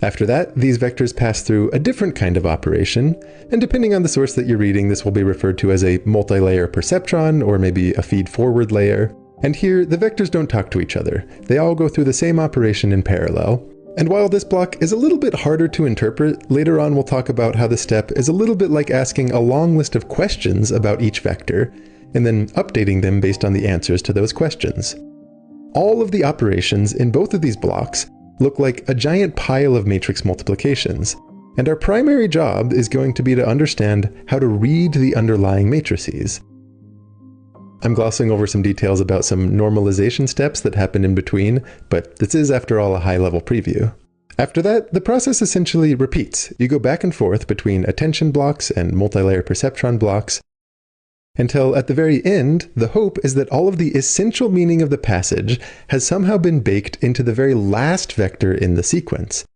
After that, these vectors pass through a different kind of operation, and depending on the source that you're reading, this will be referred to as a multi-layer perceptron, or maybe a feed-forward layer. And here, the vectors don't talk to each other. They all go through the same operation in parallel. And while this block is a little bit harder to interpret, later on we'll talk about how this step is a little bit like asking a long list of questions about each vector, and then updating them based on the answers to those questions. All of the operations in both of these blocks look like a giant pile of matrix multiplications, and our primary job is going to be to understand how to read the underlying matrices. I'm glossing over some details about some normalization steps that happen in between, but this is, after all, a high-level preview. After that, the process essentially repeats. You go back and forth between attention blocks and multi-layer perceptron blocks, until at the very end, the hope is that all of the essential meaning of the passage has somehow been baked into the very last vector in the sequence.